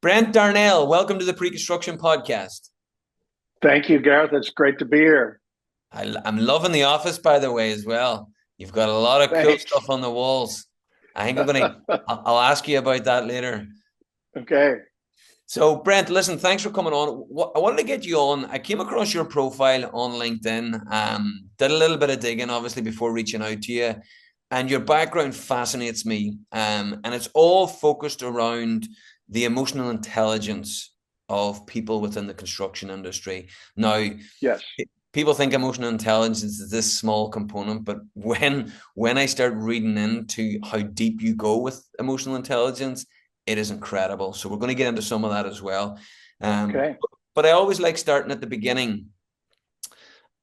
Brent Darnell, welcome to the Pre-Construction Podcast. Thank you, Gareth. It's great to be here. I'm loving the office, by the way, as well. You've got a lot of cool Thanks. stuff on the walls. I think I'll ask you about that later. Okay. So, Brent, listen, thanks for coming on. I wanted to get you on. I came across your profile on LinkedIn, did a little bit of digging, obviously, before reaching out to you. And your background fascinates me. And it's all focused around the emotional intelligence of people within the construction industry. Now, Yes. people think emotional intelligence is this small component, but when I start reading into how deep you go with emotional intelligence, it is incredible. So we're going to get into some of that as well. Um, Okay. but I always like starting at the beginning.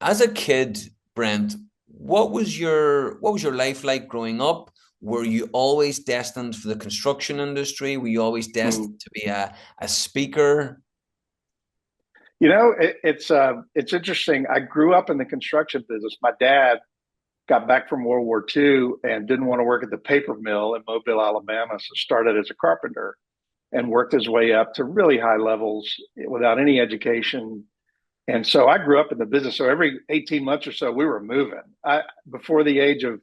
As a kid, Brent, what was your life like growing up? Were you always destined for the construction industry? Were you always Mm. destined to be a speaker? It's interesting. I grew up in the construction business. My dad got back from World War II and didn't want to work at the paper mill in Mobile, Alabama, so started as a carpenter and worked his way up to really high levels without any education. And so I grew up in the business. So every 18 months or so, we were moving. Before the age of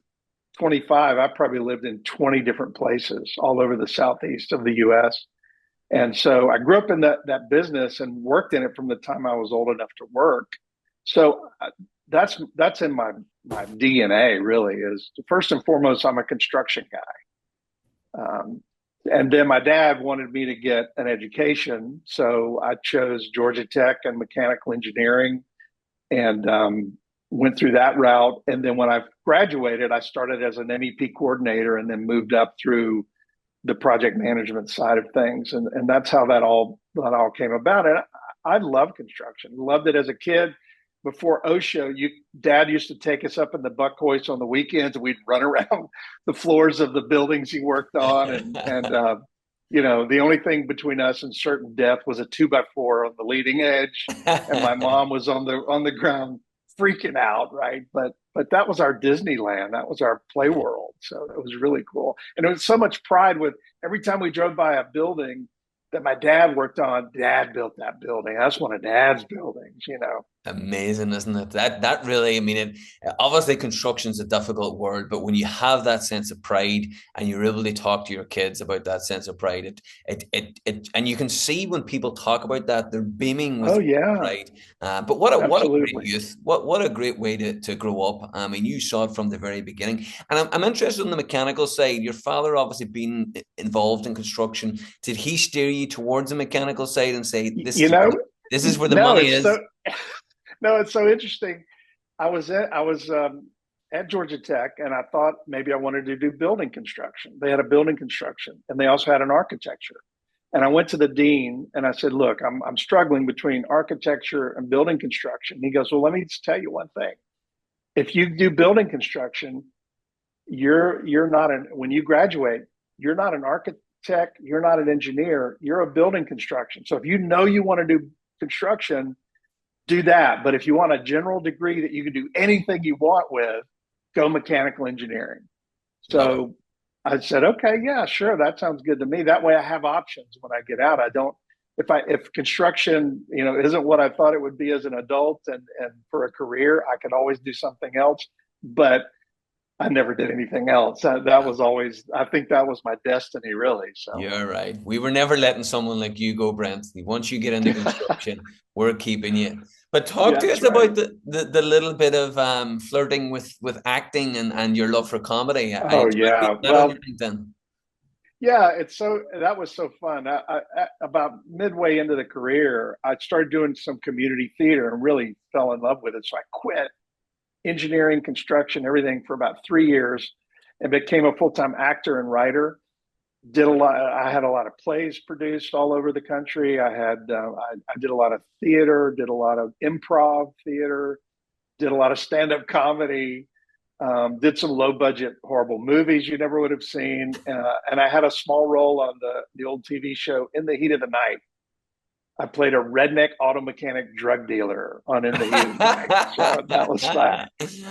25, I probably lived in 20 different places all over the southeast of the US. And so I grew up in that business and worked in it from the time I was old enough to work. So that's in my DNA really is first and foremost, I'm a construction guy. And then my dad wanted me to get an education. So I chose Georgia Tech and mechanical engineering and went through that route. And then when I graduated, I started as an MEP coordinator and then moved up through the project management side of things. And that's how that all came about. And I love construction, loved it as a kid. Before OSHA, dad used to take us up in the buck hoist on the weekends and we'd run around the floors of the buildings he worked on. The only thing between us and certain death was a 2x4 on the leading edge. And my mom was on the ground freaking out, right? But that was our Disneyland. That was our play world. So it was really cool. And there was so much pride with every time we drove by a building that my dad worked on, dad built that building. That's one of dad's buildings. Amazing, isn't it? That really, I mean, obviously construction's a difficult word, but when you have that sense of pride and you're able to talk to your kids about that sense of pride, and you can see when people talk about that, they're beaming Oh with yeah, pride. But what a great absolutely. youth, what a great way to grow up. I mean, you saw it from the very beginning, and I'm interested in the mechanical side. Your father obviously been involved in construction. Did he steer you towards the mechanical side and say You know, this is where the no, money it's is? so no, it's so interesting. I was at Georgia Tech, and I thought maybe I wanted to do building construction. They had a building construction, and they also had an architecture. And I went to the dean and I said, "Look, I'm struggling between architecture and building construction." And he goes, "Well, let me just tell you one thing. If you do building construction, you're not an when you graduate, you're not an architect, you're not an engineer, you're a building construction. So if you know you want to do construction, do that. But if you want a general degree that you can do anything you want with, go mechanical engineering." Love it. So I said, okay, yeah, sure, that sounds good to me. That way I have options when I get out. I don't if construction, isn't what I thought it would be as an adult and for a career, I could always do something else. But I never did anything else. That was always, I think that was my destiny, really. So, You're right. We were never letting someone like you go, Brent. Once you get into construction, we're keeping you. But talk yeah, to that's us right. about the little bit of flirting with acting and your love for comedy. I Oh, enjoyed yeah. reading that on your Well, LinkedIn. yeah, that was so fun. About midway into the career, I started doing some community theater and really fell in love with it. So I quit engineering, construction, everything for about 3 years and became a full-time actor and writer. Did a lot. I had a lot of plays produced all over the country. I did a lot of theater, did a lot of improv theater, did a lot of stand-up comedy, did some low-budget horrible movies you never would have seen, and I had a small role on the old TV show In the Heat of the Night. I played a redneck auto mechanic drug dealer on In the Heat of the Night. So that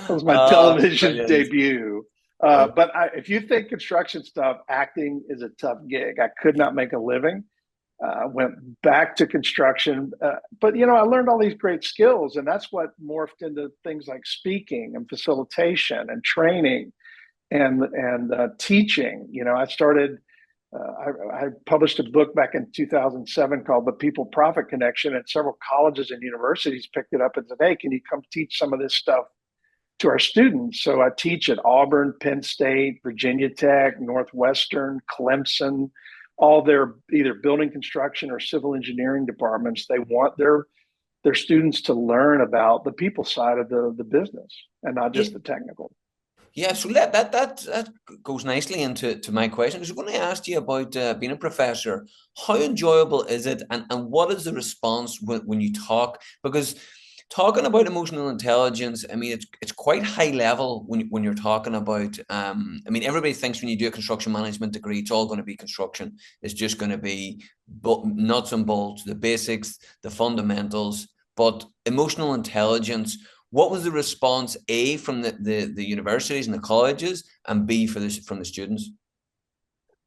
was my Oh, television brilliant. debut. Oh, But if you think construction stuff, acting is a tough gig. I could not make a living. went back to construction. But, I learned all these great skills, and that's what morphed into things like speaking and facilitation and training and teaching. I started, I published a book back in 2007 called The People Profit Connection, and several colleges and universities picked it up and said, hey, can you come teach some of this stuff to our students? So I teach at Auburn, Penn State, Virginia Tech, Northwestern, Clemson, all their either building construction or civil engineering departments. They want their students to learn about the people side of the business and not just the technical. Yeah, so that goes nicely into my question. I was going to ask you about being a professor. How enjoyable is it, and what is the response when you talk? Because talking about emotional intelligence, I mean, it's quite high level when you're talking about. I mean, everybody thinks when you do a construction management degree, it's all going to be construction. It's just going to be nuts and bolts, the basics, the fundamentals. But emotional intelligence, what was the response, A, from the universities and the colleges, and B, from the students?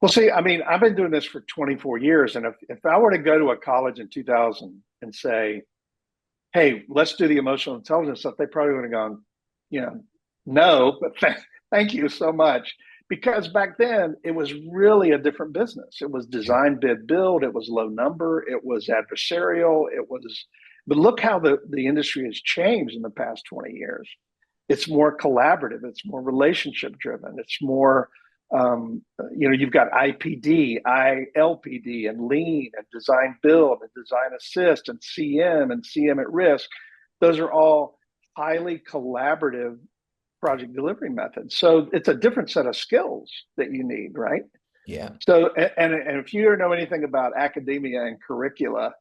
Well, see, I mean, I've been doing this for 24 years. And if I were to go to a college in 2000 and say, hey, let's do the emotional intelligence stuff, they probably would have gone, no, but thank you so much. Because back then it was really a different business. It was design, bid, build. It was low number. It was adversarial. But look how the industry has changed in the past 20 years. It's more collaborative. It's more relationship driven. It's more, you've got IPD, ILPD, and lean, and design build, and design assist, and CM at risk. Those are all highly collaborative project delivery methods. So it's a different set of skills that you need, right? Yeah. So, and if you don't know anything about academia and curricula,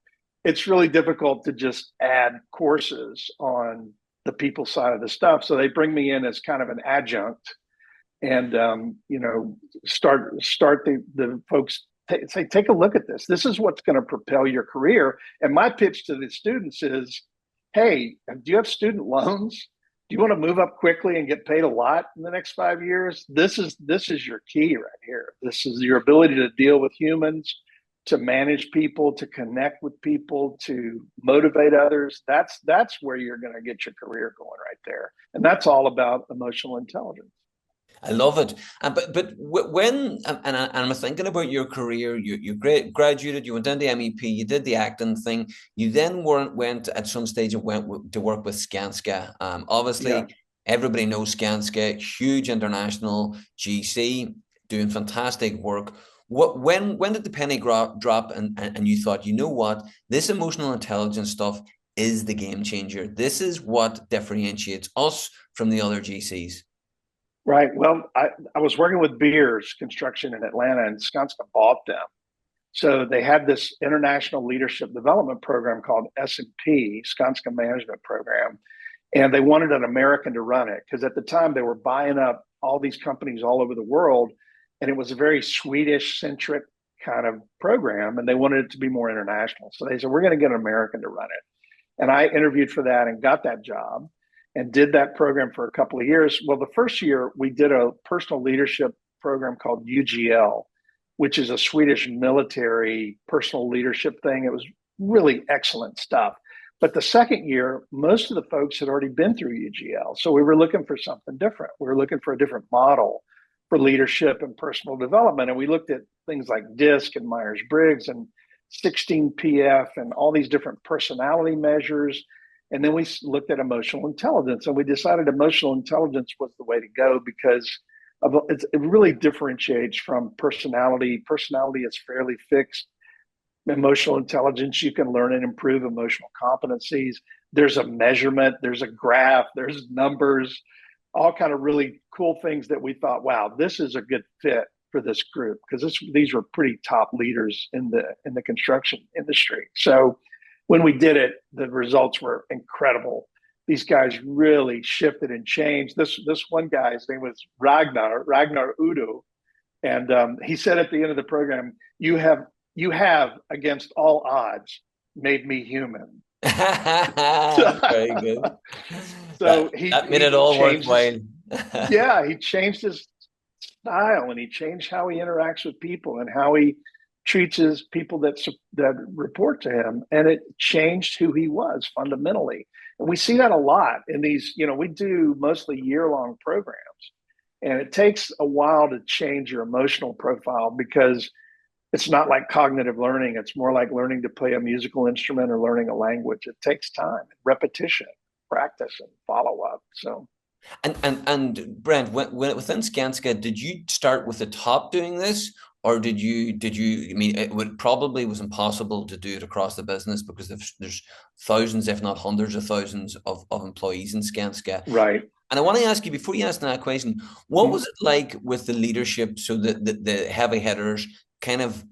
it's really difficult to just add courses on the people side of the stuff. So they bring me in as kind of an adjunct, and start the folks say, take a look at this. This is what's going to propel your career. And my pitch to the students is, hey, do you have student loans? Do you want to move up quickly and get paid a lot in the next 5 years? This is your key right here. This is your ability to deal with humans, to manage people, to connect with people, to motivate others. That's where you're going to get your career going right there. And that's all about emotional intelligence. I love it. But when and I'm thinking about your career, you graduated, you went into MEP, you did the acting thing, you then went at some stage and went to work with Skanska. Obviously, yeah. Everybody knows Skanska, huge international GC, doing fantastic work. When did the penny drop and you thought, you know what, this emotional intelligence stuff is the game changer. This is what differentiates us from the other GCs. Right. Well, I was working with Beers Construction in Atlanta, and Skanska bought them. So they had this international leadership development program called S&P, Skanska Management Program, and they wanted an American to run it because at the time they were buying up all these companies all over the world, and it was a very Swedish-centric kind of program, and they wanted it to be more international. So they said, we're going to get an American to run it. And I interviewed for that and got that job, and did that program for a couple of years. Well, the first year we did a personal leadership program called UGL, which is a Swedish military personal leadership thing. It was really excellent stuff. But the second year, most of the folks had already been through UGL. So we were looking for something different. We were looking for a different model for leadership and personal development. And we looked at things like DISC and Myers-Briggs and 16PF and all these different personality measures. And then we looked at emotional intelligence, and we decided emotional intelligence was the way to go because it really differentiates from personality. Personality is fairly fixed. Emotional intelligence, you can learn and improve emotional competencies. There's a measurement, there's a graph, there's numbers, all kind of really cool things that we thought, wow, this is a good fit for this group because these were pretty top leaders in the construction industry. So when we did it, the results were incredible. These guys really shifted and changed. This one guy, his name was Ragnar Udo, and he said at the end of the program, "You have against all odds made me human." Very good. So that made it all worthwhile. Yeah, he changed his style, and he changed how he interacts with people and how he treats his people that report to him, and it changed who he was fundamentally. And we see that a lot in these. We do mostly year-long programs, and it takes a while to change your emotional profile because it's not like cognitive learning. It's more like learning to play a musical instrument or learning a language. It takes time, repetition, practice, and follow up. So, and Brent, when within Skanska, did you start with the top doing this, or did you? I mean, it probably was impossible to do it across the business because there's thousands, if not hundreds of thousands of employees in Skanska. right. And I want to ask you, before you ask that question, what was it like with the leadership? So the heavy hitters kind of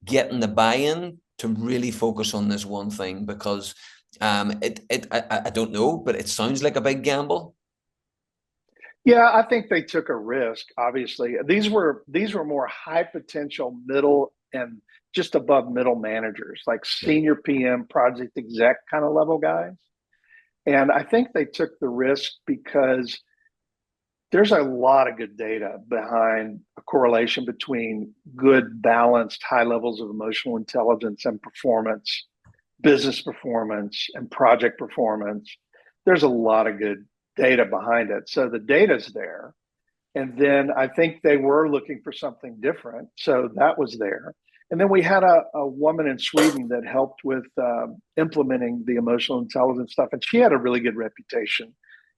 getting the buy-in to really focus on this one thing, because I don't know, but it sounds like a big gamble. Yeah, I think they took a risk. Obviously, these were more high potential middle and just above middle managers, like Yeah. senior PM, project exec kind of level guys. And I think they took the risk because there's a lot of good data behind a correlation between good, balanced, high levels of emotional intelligence and performance, business performance, and project performance. There's a lot of good data behind it. So the data's there. And then I think they were looking for something different. So that was there. And then we had a woman in Sweden that helped with implementing the emotional intelligence stuff. And she had a really good reputation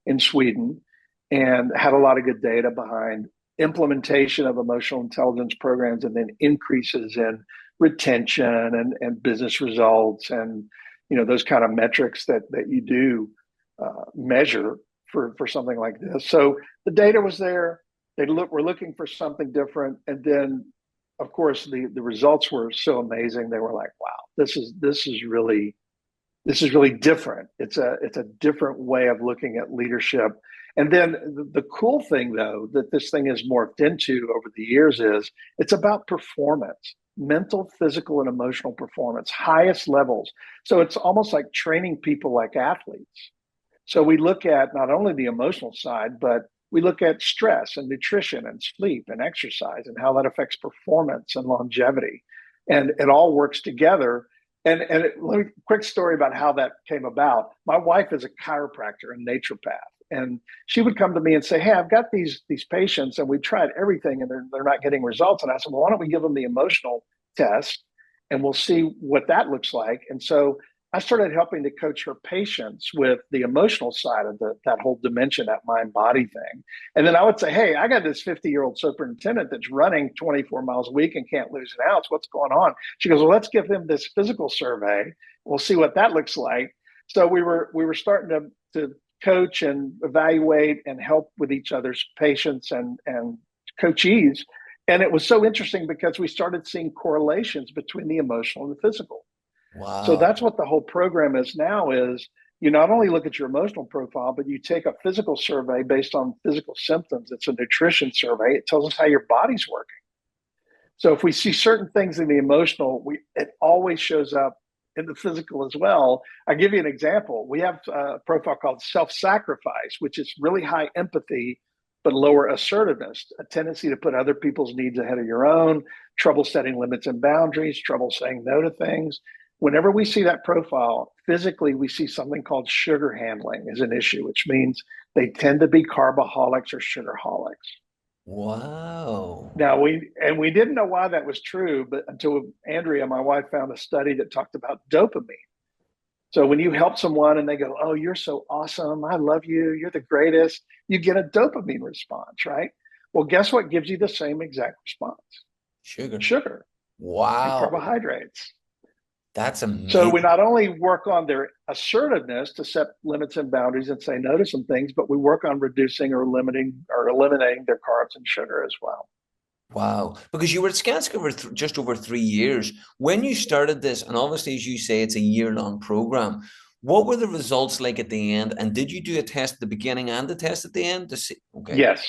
in Sweden and had a lot of good data behind implementation of emotional intelligence programs and then increases in retention and business results and those kind of metrics that you do measure for something like this. So the data was there. We're looking for something different, and then of course the results were so amazing. They were like, wow, this is really different. It's a different way of looking at leadership. And then the cool thing, though, that this thing has morphed into over the years is it's about performance, mental, physical, and emotional performance, highest levels. So it's almost like training people like athletes. So we look at not only the emotional side, but we look at stress and nutrition and sleep and exercise and how that affects performance and longevity. And it all works together. Let me quick story about how that came about. My wife is a chiropractor and naturopath, and she would come to me and say, "Hey, I've got these patients, and we've tried everything, and they're not getting results." And I said, "Well, why don't we give them the emotional test, and we'll see what that looks like." And so I started helping to coach her patients with the emotional side of that whole dimension, that mind body thing. And then I would say, "Hey, I got this 50-year-old superintendent that's running 24 miles a week and can't lose an ounce. What's going on?" She goes, "Well, let's give them this physical survey. We'll see what that looks like." So we were starting to coach and evaluate and help with each other's patients and coachees. And it was so interesting because we started seeing correlations between the emotional and the physical. So Wow. that's what the whole program is now is you not only look at your emotional profile, but you take a physical survey based on physical symptoms. It's a nutrition survey. It tells us how your body's working. So if we see certain things in the emotional, it always shows up in the physical as well. I'll give you an example. We have a profile called self-sacrifice, which is really high empathy, but lower assertiveness, a tendency to put other people's needs ahead of your own, trouble setting limits and boundaries, trouble saying no to things. Whenever we see that profile, physically, we see something called sugar handling as an issue, which means they tend to be carboholics or sugarholics. Wow. Now we didn't know why that was true, but until Andrea, my wife, found a study that talked about dopamine. So when you help someone and they go, "Oh, you're so awesome. I love you. You're the greatest," you get a dopamine response, right? Well, guess what gives you the same exact response? Sugar. Sugar and Wow. carbohydrates. That's So we amazing. not only work on their assertiveness to set limits and boundaries and say no to some things, but we work on reducing or limiting or eliminating their carbs and sugar as well. Wow. Because you were at Skanska for just over 3 years. When you started this, and obviously, as you say, it's a year-long program, what were the results like at the end? And did you do a test at the beginning and a test at the end to see? Okay. Yes,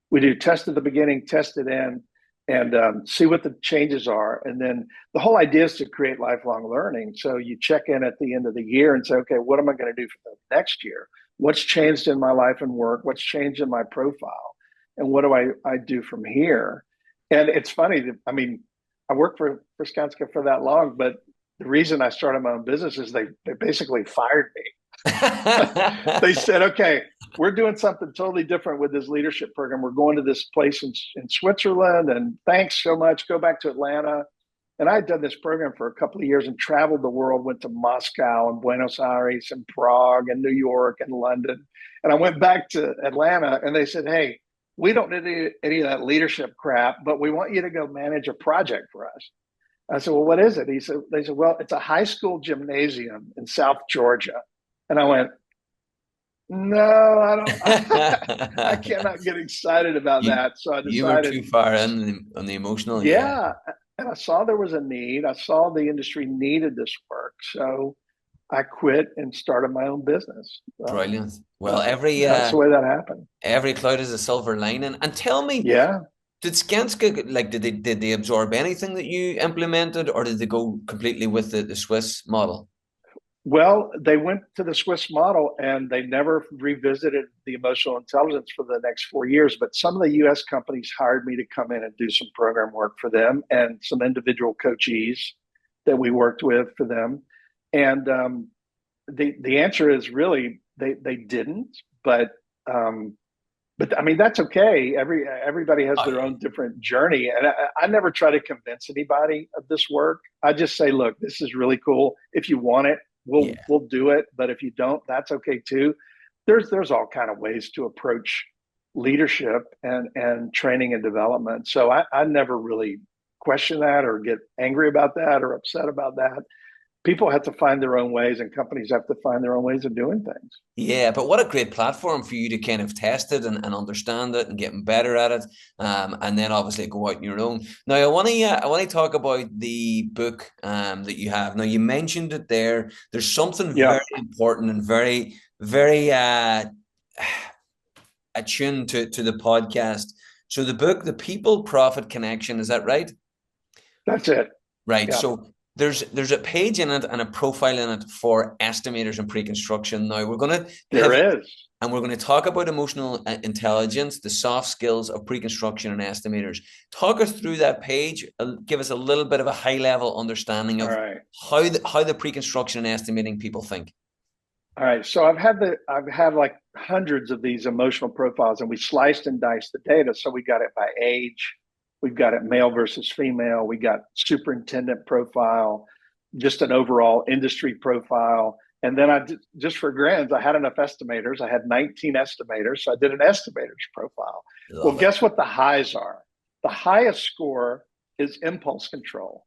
we do test at the beginning, test it in, and see what the changes are. And then the whole idea is to create lifelong learning. So you check in at the end of the year and say, okay, what am I going to do for the next year? What's changed in my life and work? What's changed in my profile? And what do I do from here? And it's funny that, I mean, I worked for Skanska for that long, but the reason I started my own business is they basically fired me. They said, okay, we're doing something totally different with this leadership program. We're going to this place in Switzerland, and thanks so much. Go back to Atlanta. And I had done this program for a couple of years and traveled the world, went to Moscow and Buenos Aires and Prague and New York and London. And I went back to Atlanta and they said, hey, we don't need any of that leadership crap, but we want you to go manage a project for us. I said, well, what is it? They said, well, it's a high school gymnasium in South Georgia. And I went, no, I don't, I cannot get excited about you that. So I you were decided, too far in on the emotional, yeah. yeah. And I saw there was a need. I saw the industry needed this work. So I quit and started my own business. Brilliant. Well, every That's the way that happened. every cloud has a silver lining. And tell me, Yeah. did Skanska like did they absorb anything that you implemented, or did they go completely with the Swiss model? Well, they went to the Swiss model and they never revisited the emotional intelligence for the next 4 years. But some of the US companies hired me to come in and do some program work for them and some individual coachees that we worked with for them. And the answer is really they didn't, um, but I mean that's okay. Everybody has Oh their yeah. own different journey, and I never try to convince anybody of this work. I just say, look, this is really cool. If you want it, we'll Yeah. we'll do it. But if you don't, that's okay too. There's all kind of ways to approach leadership and training and development. So I never really question that or get angry about that or upset about that. People have to find their own ways, and companies have to find their own ways of doing things. Yeah, but what a great platform for you to kind of test it and understand it and getting better at it, and then obviously go out on your own. Now, I want to talk about the book that you have. Now, you mentioned it there. There's something Yeah, very important and very attuned to the podcast. So the book, The People Profit Connection, is that right? that's it. Right. Yeah, So there's a page in it and a profile in it for estimators and pre-construction. Now we're going to pivot there is. and we're going to talk about emotional intelligence, the soft skills of pre-construction and estimators. Talk us through that page. Give us a little bit of a high level understanding All of right. how the pre-construction and estimating people think. All right. So I've had like hundreds of these emotional profiles and we sliced and diced the data. So we got it by age. We've got it male versus female. We got superintendent profile, just an overall industry profile. And then just for grins, I had enough estimators. I had 19 estimators. So I did an estimators profile. Well, Love it. guess what the highs are? The highest score is impulse control,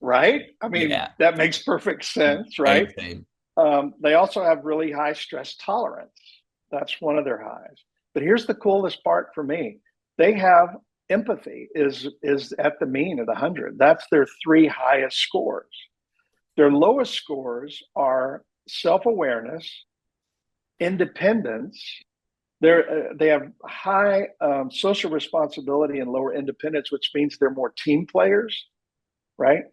right? I mean, Yeah. that makes perfect sense, right? Big time. They also have really high stress tolerance. That's one of their highs. But here's the coolest part for me: they have empathy is at the mean of 100. That's their three highest scores. Their lowest scores are self awareness, independence. They have high social responsibility and lower independence, which means they're more team players, right?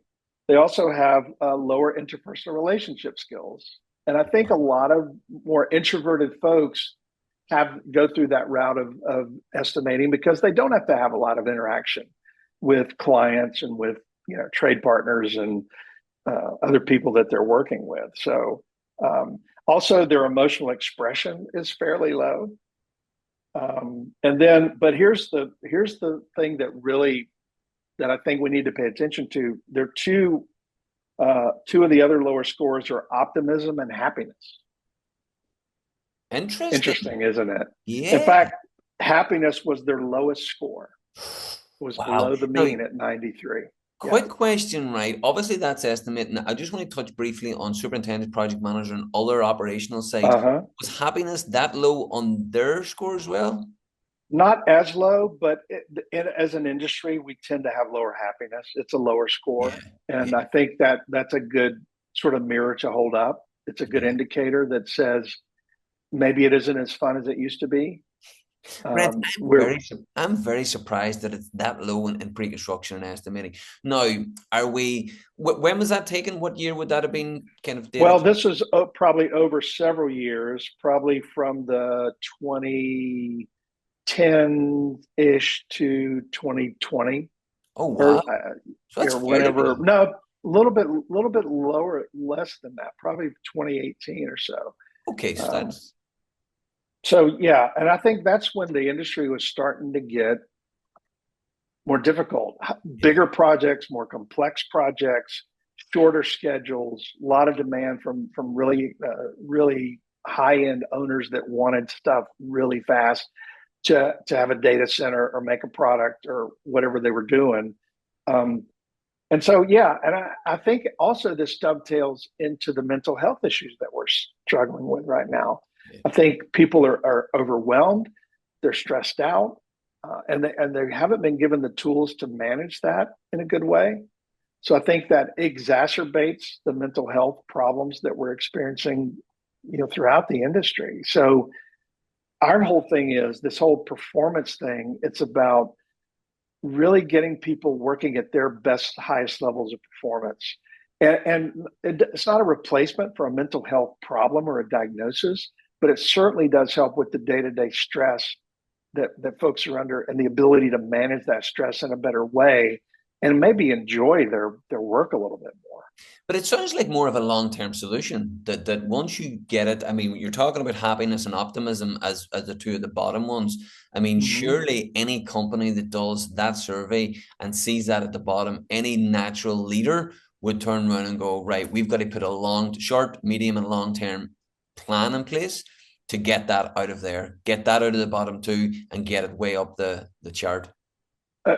They also have lower interpersonal relationship skills. And I think a lot of more introverted folks have go through that route of estimating because they don't have to have a lot of interaction with clients and with trade partners and other people that they're working with. So also their emotional expression is fairly low. And then, but here's the thing that I think we need to pay attention to. There are two of the other lower scores are optimism and happiness. Interesting. Interesting, isn't it? In Yeah. fact, happiness was their lowest score. It was Wow. below the Now, mean at 93. Yeah. quick question, right? Obviously, that's estimating. I just want to touch briefly on superintendent, project manager, and other operational sides. Uh-huh. Was happiness that low on their score as well? Not as low, but as an industry, we tend to have lower happiness. It's a lower Yeah, score. yeah, And I think that's a good sort of mirror to hold up. It's a good yeah. indicator that says maybe it isn't as fun as it used to be. Brent, We're I'm very surprised that it's that low in pre-construction and estimating. Now, are we? When was that taken? What year would that have been kind of Well, dated? this is probably over several years, probably from the 2010-ish to 2020. Oh, wow. or So that's fairly whenever. good. No, a little bit lower, less than that, probably 2018 or so. Okay, so Um, that's, so yeah, and I think that's when the industry was starting to get more difficult, yeah. bigger projects, more complex projects, shorter schedules, a lot of demand from really high end owners that wanted stuff really fast to have a data center or make a product or whatever they were doing. Um, and so, yeah, and I think also this dovetails into the mental health issues that we're struggling with right now. Yeah. I think people are overwhelmed, they're stressed out, and they haven't been given the tools to manage that in a good way. So I think that exacerbates the mental health problems that we're experiencing, throughout the industry. So our whole thing is this whole performance thing. It's about really getting people working at their best, highest levels of performance. And it's not a replacement for a mental health problem or a diagnosis, but it certainly does help with the day to day stress that folks are under and the ability to manage that stress in a better way and maybe enjoy their work a little bit more. But it sounds like more of a long-term solution that once you get it, I mean, you're talking about happiness and optimism as the two of the bottom ones. I mean, Mm-hmm. surely any company that does that survey and sees that at the bottom, any natural leader would turn around and go, right, we've got to put a long, short, medium, and long-term plan in place to get that out of there, get that out of the bottom two, and get it way up the chart.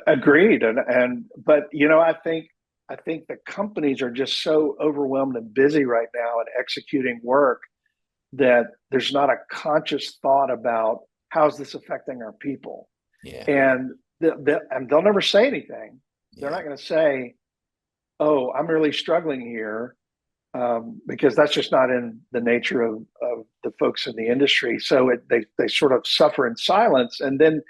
Agreed, and but I think the companies are just so overwhelmed and busy right now in executing work that there's not a conscious thought about how's this affecting our people, Yeah, and and they'll never say anything. They're yeah. not going to say, "Oh, I'm really struggling here," because that's just not in the nature of the folks in the industry. So they sort of suffer in silence. And then,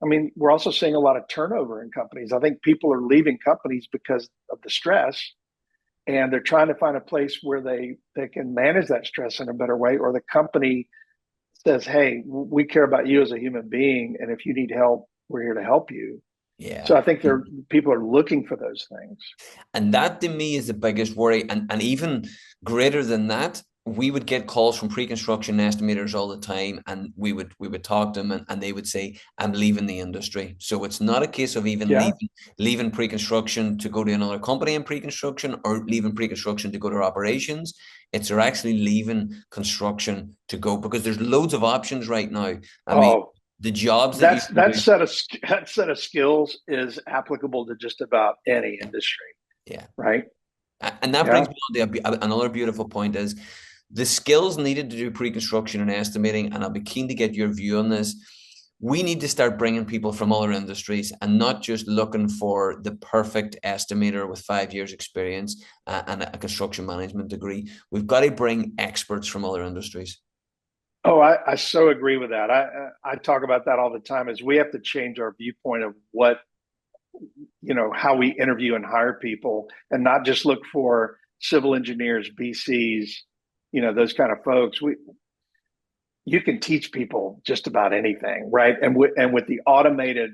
I mean, we're also seeing a lot of turnover in companies. I think people are leaving companies because of the stress, and they're trying to find a place where they can manage that stress in a better way, or the company says, "Hey, we care about you as a human being, and if you need help, we're here to help you." So Yeah. I think people are looking for those things. And that to me is the biggest worry. And even greater than that, we would get calls from pre-construction estimators all the time, and we would talk to them, and they would say, I'm leaving the industry. So it's not a case of even Yeah. leaving pre-construction to go to another company in pre-construction or leaving pre-construction to go to operations. It's they're actually leaving construction to go because there's loads of options right now. I mean, Oh, the jobs that you that's can do. that set of skills is applicable to just about any industry, Yeah. right? And that Yeah. brings me on to another beautiful point is the skills needed to do pre-construction and estimating, and I'll be keen to get your view on this. We need to start bringing people from other industries and not just looking for the perfect estimator with 5 years experience and a construction management degree. We've got to bring experts from other industries. Oh, I so agree with that. I talk about that all the time. Is we have to change our viewpoint of what, how we interview and hire people, and not just look for civil engineers, BCs, those kind of folks. You can teach people just about anything, right? And with the automated,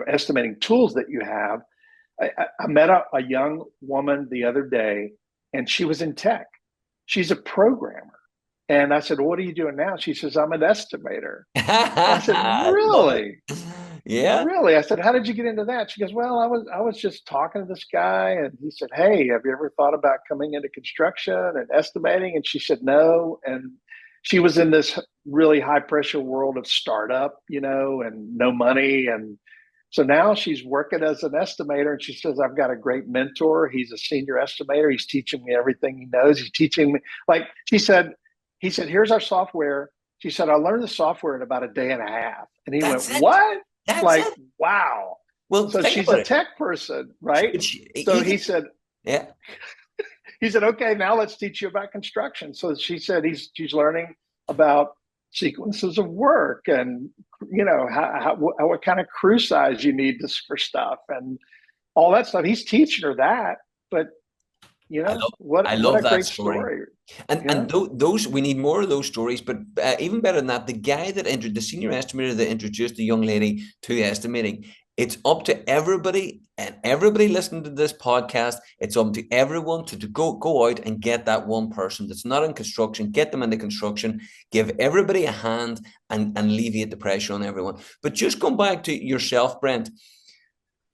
estimating tools that you have. I met a young woman the other day, and she was in tech. She's a programmer. And I said, "What are you doing now?" She says, "I'm an estimator." And I said, Love it. "Really? Yeah. Really?" I said, "How did you get into that?" She goes, "Well, I was just talking to this guy, and he said, 'Hey, have you ever thought about coming into construction and estimating?'" And she said, "No." And she was in this really high pressure world of startup, and no money. And so now she's working as an estimator, and she says, "I've got a great mentor. He's a senior estimator. He's teaching me everything he knows. He's teaching me," like she said, he said, "Here's our software." She said, "I learned the software in about a day and a half." And he went, That's it. "What?" That's Like, it. wow. Well, So think she's about a it. tech person, right? So he Even, said, yeah. "Okay, now let's teach you about construction." So she said she's learning about sequences of work, and what kind of crew size you need for stuff and all that stuff. He's teaching her that, but I love I what love a that great story. story. And Yeah. those we need more of those stories. But even better than that, the guy that entered the senior estimator that introduced the young lady to estimating, It's up to everybody and everybody listening to this podcast. It's up to everyone to go out and get that one person that's not in construction, get them into construction, give everybody a hand and alleviate the pressure on everyone. But just going back to yourself, Brent,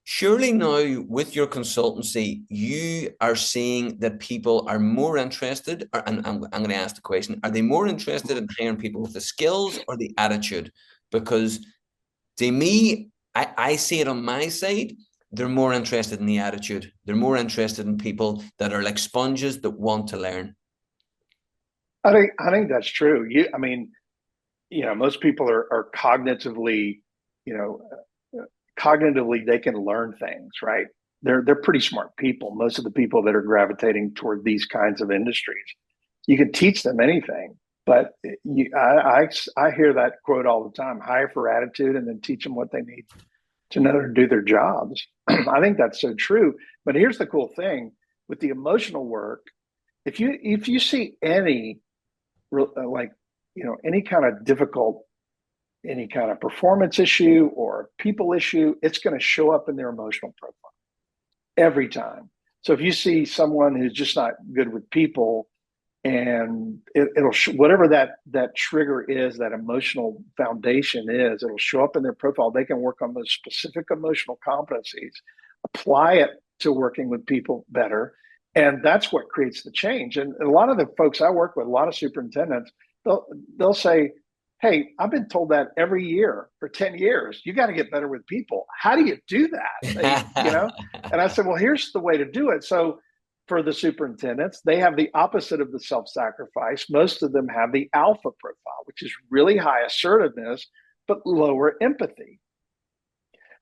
surely now with your consultancy, you are seeing that people are more interested, and I'm going to ask the question, are they more interested in hiring people with the skills or the attitude? Because to me, I see it on my side. They're more interested in the attitude. They're more interested in people that are like sponges that want to learn. I think that's true. I mean, most people are cognitively, you know, cognitively they can learn things, right? They're pretty smart people. Most of the people that are gravitating toward these kinds of industries, you can teach them anything. But I hear that quote all the time: hire for attitude, and then teach them what they need to know to do their jobs. I think that's so true. But here's the cool thing with the emotional work: if you see any like any kind of difficult, any kind of performance issue or people issue, it's going to show up in their emotional profile every time. So if you see someone who's just not good with people, and it'll whatever that trigger is, that emotional foundation is, it'll show up in their profile. They can work on those specific emotional competencies, apply it to working with people better, and that's what creates the change. And a lot of the folks I work with, a lot of superintendents, they'll say, hey, I've been told that every year for 10 years. You got to get better with people. How do you do that? And I said, well, here's the way to do it. So for the superintendents, they have the opposite of the self-sacrifice. Most of them have the alpha profile, which is really high assertiveness, but lower empathy.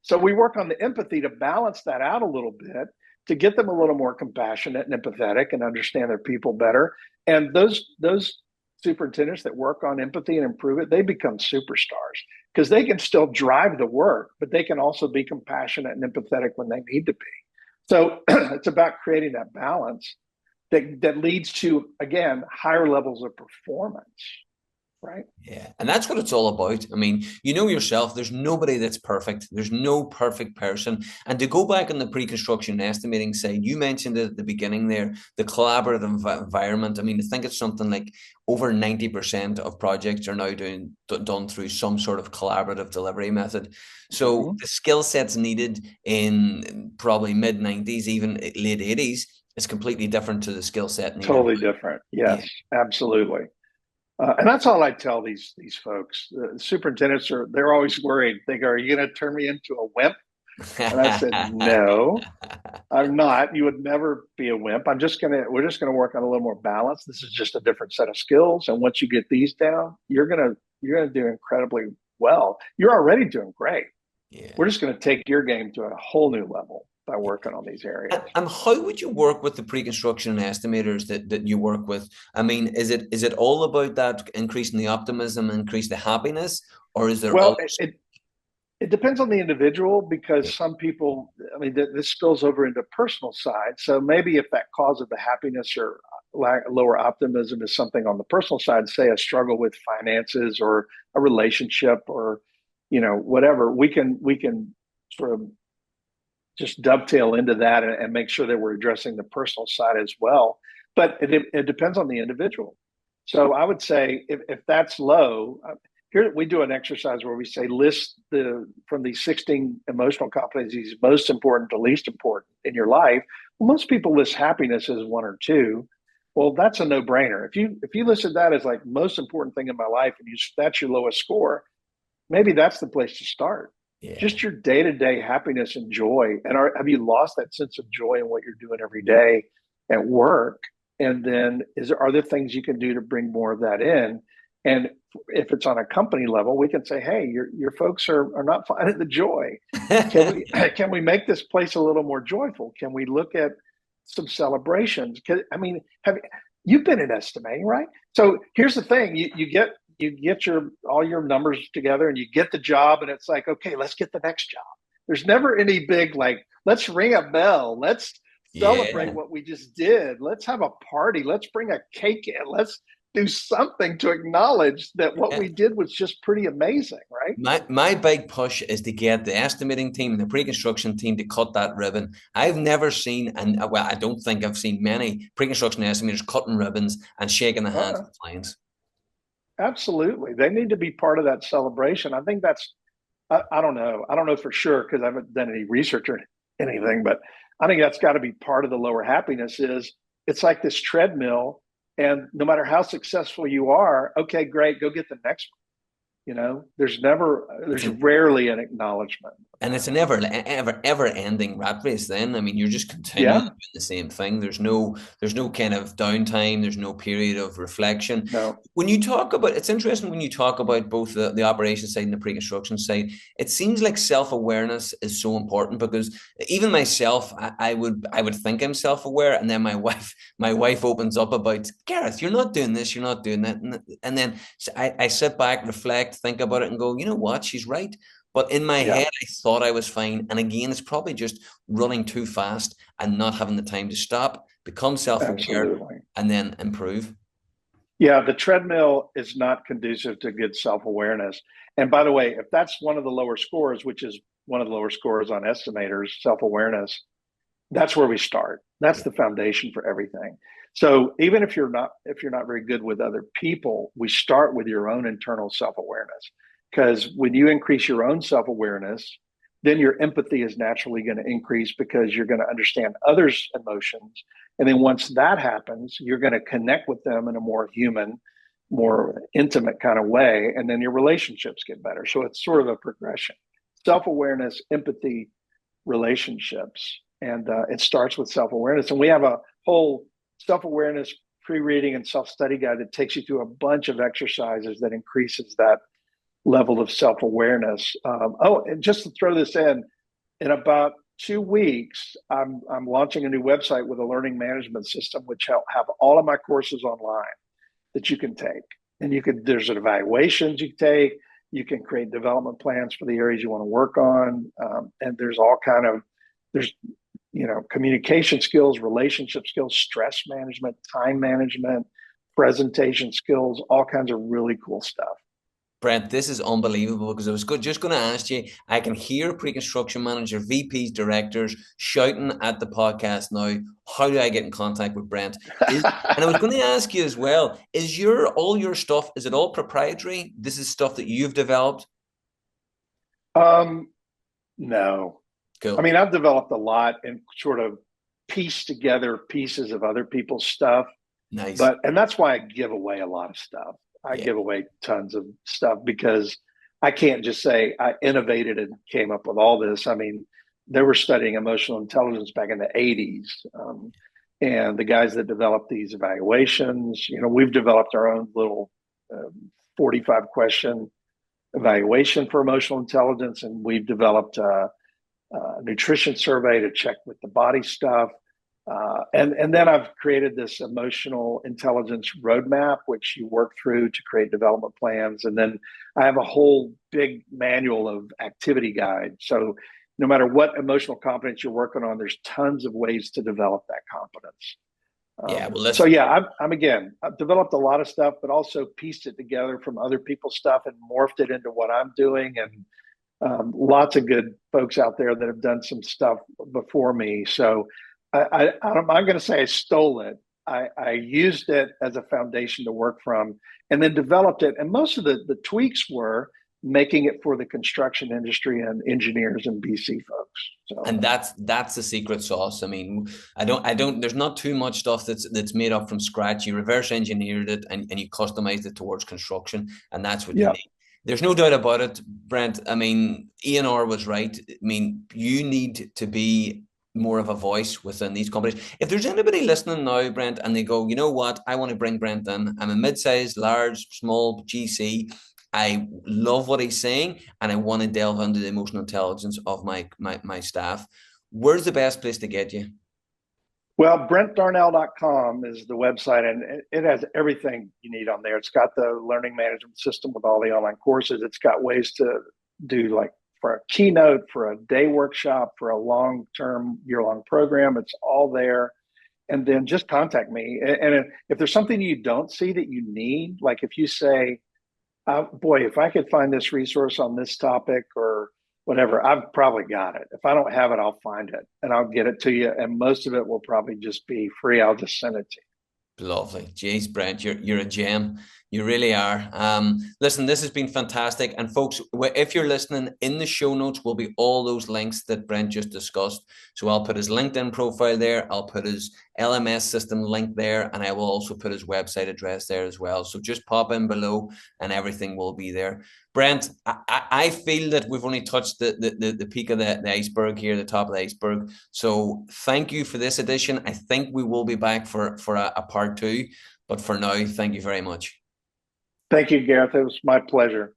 So we work on the empathy to balance that out a little bit, to get them a little more compassionate and empathetic and understand their people better. And those superintendents that work on empathy and improve it, they become superstars because they can still drive the work, but they can also be compassionate and empathetic when they need to be. So it's about creating that balance that leads to, again, higher levels of performance, right? Yeah, and that's what it's all about. I mean, you know yourself, there's nobody that's perfect. There's no perfect person. And to go back on the pre-construction estimating side, you mentioned at the beginning there, the collaborative environment. I mean, I think it's something like over 90% of projects are now done through some sort of collaborative delivery method. So the skill sets needed in probably mid 90s, even late 80s, is completely different to the skill set needed. Totally different. Yes, yeah. Absolutely. And that's all I tell these folks. Superintendents they're always worried. They go, "Are you going to turn me into a wimp?" And I said, "No, I'm not. You would never be a wimp. We're just gonna work on a little more balance. This is just a different set of skills. And once you get these down, you're gonna do incredibly well. You're already doing great. Yeah. We're just gonna take your game to a whole new level by working on these areas." And how would you work with the pre-construction estimators that you work with? I mean, is it all about that increasing the optimism, increase the happiness, or is there? Well, it depends on the individual, because some people, I mean, this spills over into personal side. So maybe if that cause of the happiness or lower optimism is something on the personal side, say a struggle with finances or a relationship or whatever, we can sort of just dovetail into that and make sure that we're addressing the personal side as well. But it depends on the individual. So I would say if that's low, here we do an exercise where we say list from these 16 emotional competencies most important to least important in your life. Well, most people list happiness as one or two. Well, that's a no-brainer. If you listed that as like most important thing in my life and that's your lowest score, maybe that's the place to start. Yeah. Just your day-to-day happiness and joy. And have you lost that sense of joy in what you're doing every day at work? And then are there things you can do to bring more of that in? And if it's on a company level, we can say, hey, your folks are not finding the joy. Can we make this place a little more joyful? Can we look at some celebrations? I mean, you've been in estimating, right? So here's the thing: you get all your numbers together and you get the job, and it's like, okay, let's get the next job. There's never any big like, let's ring a bell, let's celebrate what we just did, let's have a party, let's bring a cake in, let's do something to acknowledge that what Yeah. we did was just pretty amazing, right? My big push is to get the estimating team and the pre-construction team to cut that ribbon. I've never seen, and well, I don't think I've seen many pre-construction estimators cutting ribbons and shaking the hands of Uh, the clients. Absolutely. They need to be part of that celebration. I think that's, I don't know. I don't know for sure because I haven't done any research or anything, but I think that's got to be part of the lower happiness is it's like this treadmill. And no matter how successful you are, okay, great, go get the next one. It's There's an rarely an acknowledgement of And that. it's an ever ending rat race then. I mean, you're just continually Yeah, doing the same thing. There's no kind of downtime, there's no period of reflection. no, When you talk about it's interesting when you talk about both the operation side and the pre-construction side, it seems like self-awareness is so important because even myself, I would think I'm self-aware, and then my wife opens up about Gareth, you're not doing this, you're not doing that. And then I sit back, reflect, think about it, and go, you know what, she's right. But in my yeah, head, I thought I was fine. And again, it's probably just running too fast and not having the time to stop, become self-aware, absolutely. and then improve. Yeah, the treadmill is not conducive to good self awareness. And by the way, if that's one of the lower scores, which is one of the lower scores on estimators, self awareness, that's where we start. That's Yeah. the foundation for everything. So even if you're not very good with other people, we start with your own internal self awareness. Because when you increase your own self awareness, then your empathy is naturally going to increase because you're going to understand others' emotions. And then once that happens, you're going to connect with them in a more human, more intimate kind of way. And then your relationships get better. So it's sort of a progression: self awareness, empathy, relationships. And it starts with self awareness. And we have a whole self awareness pre reading and self study guide that takes you through a bunch of exercises that increases that level of self awareness. And just to throw this in about 2 weeks, I'm launching a new website with a learning management system, which have all of my courses online that you can take. And there's evaluations you take. You can create development plans for the areas you want to work on. And there's communication skills, relationship skills, stress management, time management, presentation skills, all kinds of really cool stuff. Brent, this is unbelievable because I was just going to ask you. I can hear pre-construction manager, VPs, directors shouting at the podcast now. How do I get in contact with Brent? And I was going to ask you as well: is all your stuff? Is it all proprietary? This is stuff that you've developed. um, no, I Cool, mean, I've developed a lot and sort of pieced together pieces of other people's stuff, nice. and that's why I give away a lot of stuff. I Yeah, give away tons of stuff because I can't just say I innovated and came up with all this. I mean, they were studying emotional intelligence back in the 80s. And the guys that developed these evaluations, we've developed our own little 45 question evaluation for emotional intelligence. And we've developed a nutrition survey to check with the body stuff. And then I've created this emotional intelligence roadmap, which you work through to create development plans. And then I have a whole big manual of activity guide. So no matter what emotional competence you're working on, there's tons of ways to develop that competence. yeah. Well, So listen. yeah, I've developed a lot of stuff, but also pieced it together from other people's stuff and morphed it into what I'm doing. And lots of good folks out there that have done some stuff before me. So I'm not going to say I stole it. I used it as a foundation to work from and then developed it. And most of the tweaks were making it for the construction industry and engineers and BC folks. So, And that's the secret sauce. I mean, I don't. There's not too much stuff that's made up from scratch. You reverse engineered it and you customized it towards construction, and that's what you yeah. need. There's no doubt about it, Brent. I mean, ENR was right. I mean, you need to be more of a voice within these companies. If there's anybody listening now, Brent, and they go, you know what, I want to bring Brent in. I'm a mid-sized, large, small GC. I love what he's saying, and I want to delve into the emotional intelligence of my staff. Where's the best place to get you? Well, BrentDarnell.com is the website, and it has everything you need on there. It's got the learning management system with all the online courses. It's got ways to do like for a keynote, for a day workshop, for a long term, year long program. It's all there. and then just contact me. And if there's something you don't see that you need, like if you say, boy, if I could find this resource on this topic or whatever, I've probably got it. If I don't have it, I'll find it and I'll get it to you. And most of it will probably just be free. I'll just send it to you. Lovely. Jeez, Brent, you're a gem. You really are. Listen, this has been fantastic. And folks, if you're listening, in the show notes will be all those links that Brent just discussed. So I'll put his LinkedIn profile there. I'll put his LMS system link there. And I will also put his website address there as well. So just pop in below and everything will be there. Brent, I feel that we've only touched the peak of the iceberg here, the top of the iceberg. So thank you for this edition. I think we will be back for a part two. But for now, thank you very much. Thank you, Gareth. It was my pleasure.